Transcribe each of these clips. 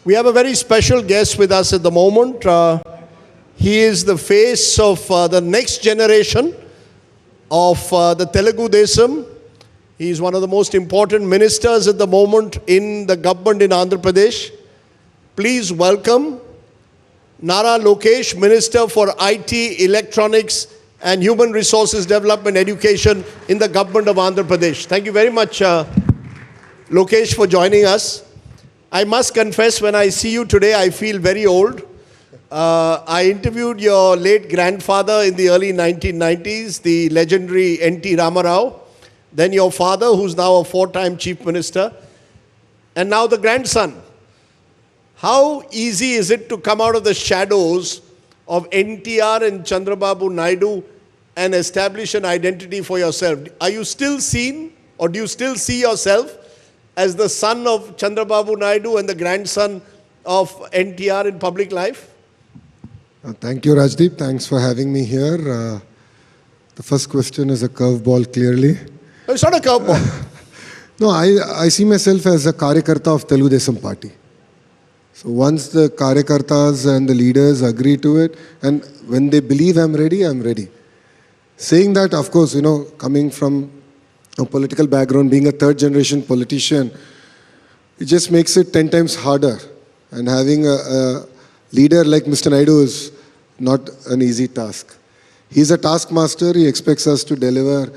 We have a very special guest with us at the moment. He is the face of the next generation of the Telugu Desam. He is one of the most important ministers at the moment in the government in Andhra Pradesh. Please welcome Nara Lokesh, Minister for IT, Electronics and Human Resources Development Education in the government of Andhra Pradesh. Thank you very much, Lokesh, for joining us. I must confess, when I see you today, I feel very old. I interviewed your late grandfather in the early 1990s, the legendary N.T. Ramarao, then your father, who's now a four-time chief minister, and now the grandson. How easy is it to come out of the shadows of NTR and Chandrababu Naidu and establish an identity for yourself? Are you still seen, or do you still see yourself as the son of Chandrababu Naidu and the grandson of NTR in public life? Thank you, Rajdeep. Thanks for having me here. The first question is a curveball, clearly. It's not a curveball. No, I see myself as a Karyakarta of Telugu Desam Party. So once the Karyakartas and the leaders agree to it, and when they believe I'm ready, I'm ready. Saying that, of course, coming from a political background, being a third generation politician, it just makes it 10 times harder. And having a leader like Mr. Naidu is not an easy task. He's a taskmaster. He expects us to deliver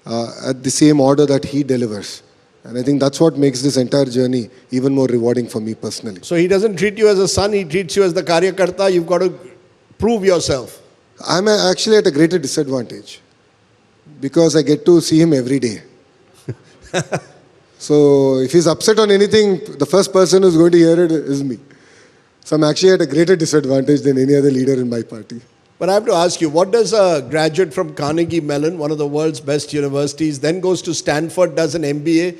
at the same order that he delivers. And I think that's what makes this entire journey even more rewarding for me personally. So he doesn't treat you as a son, he treats you as the Karyakarta. You've got to prove yourself. I'm actually at a greater disadvantage because I get to see him every day. So if he's upset on anything, the first person who's going to hear it is me. So I'm actually at a greater disadvantage than any other leader in my party. But I have to ask you, what does a graduate from Carnegie Mellon, one of the world's best universities, then goes to Stanford, does an MBA,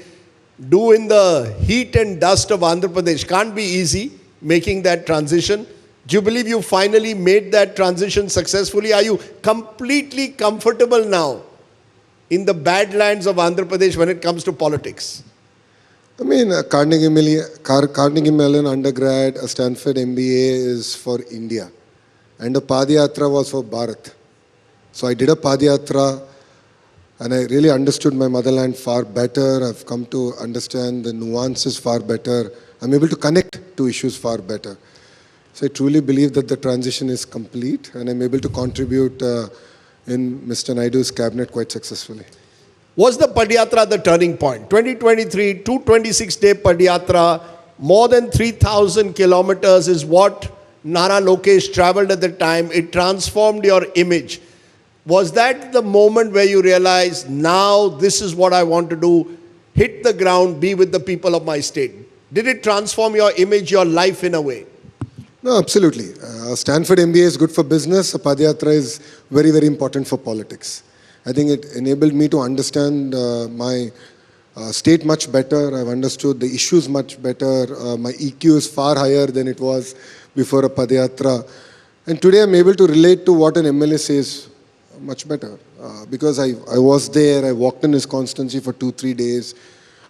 do in the heat and dust of Andhra Pradesh? Can't be easy making that transition. Do you believe you finally made that transition successfully? Are you completely comfortable now in the badlands of Andhra Pradesh when it comes to politics? I mean, Carnegie Mellon undergrad, a Stanford MBA is for India. And a Padayatra was for Bharat. So I did a Padayatra and I really understood my motherland far better. I've come to understand the nuances far better. I'm able to connect to issues far better. So I truly believe that the transition is complete and I'm able to contribute in Mr. Naidu's cabinet quite successfully. Was the Padayatra the turning point? 2023, 226-day Padayatra, more than 3,000 kilometers is what Nara Lokesh traveled at the time. It transformed your image. Was that the moment where you realized, now this is what I want to do, hit the ground, be with the people of my state? Did it transform your image, your life in a way? No, absolutely. Stanford MBA is good for business. A Padayatra is very, very important for politics. I think it enabled me to understand my state much better. I've understood the issues much better. My EQ is far higher than it was before a Padayatra. And today I'm able to relate to what an MLA says much better. Because I was there, I walked in his constituency for 2-3 days.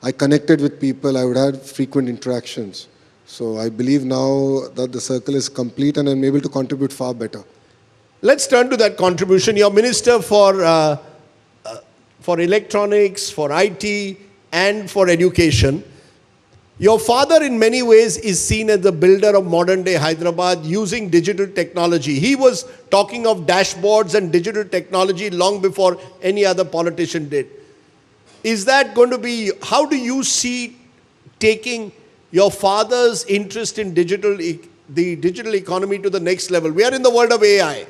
I connected with people, I would have frequent interactions. So I believe now that the circle is complete and I'm able to contribute far better. Let's turn to that contribution. You're Minister for Electronics, for IT, and for Education. Your father, in many ways, is seen as the builder of modern-day Hyderabad using digital technology. He was talking of dashboards and digital technology long before any other politician did. Is that going to be, how do you see taking your father's interest in the digital economy to the next level? We are in the world of AI.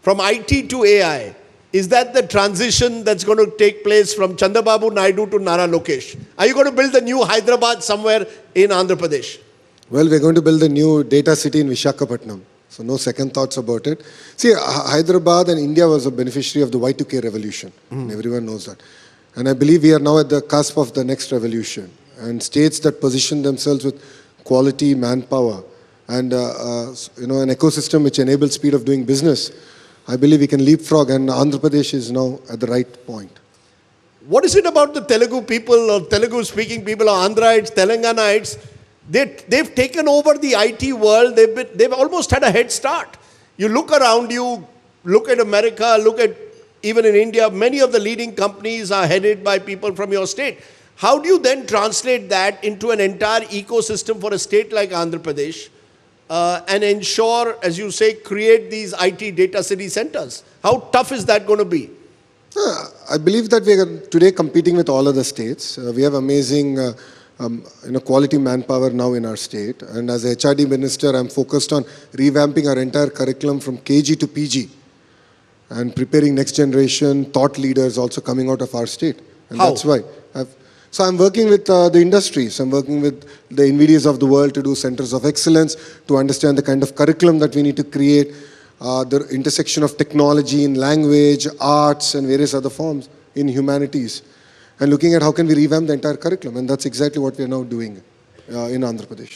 From IT to AI, is that the transition that's going to take place from Chandrababu Naidu to Nara Lokesh? Are you going to build a new Hyderabad somewhere in Andhra Pradesh? Well, we're going to build a new data city in Visakhapatnam. So no second thoughts about it. See, Hyderabad and India was a beneficiary of the Y2K revolution. And everyone knows that. And I believe we are now at the cusp of the next revolution. And states that position themselves with quality manpower and an ecosystem which enables speed of doing business, I believe we can leapfrog, and Andhra Pradesh is now at the right point. What is it about the Telugu people or Telugu speaking people or Andhrites, Telanganahites They've taken over the IT world. They've almost had a head start. You look around you, look at America, look at even in India, many of the leading companies are headed by people from your state. How do you then translate that into an entire ecosystem for a state like Andhra Pradesh and ensure, as you say, create these IT data city centers? How tough is that going to be? I believe that we are today competing with all other states. We have amazing quality manpower now in our state. And as a HRD minister, I'm focused on revamping our entire curriculum from KG to PG and preparing next generation thought leaders also coming out of our state. And How? that's why. So I'm working with the industries. I'm working with the NVIDIAs of the world to do centers of excellence, to understand the kind of curriculum that we need to create, the intersection of technology in language, arts, and various other forms in humanities, and looking at how can we revamp the entire curriculum. And that's exactly what we are now doing in Andhra Pradesh.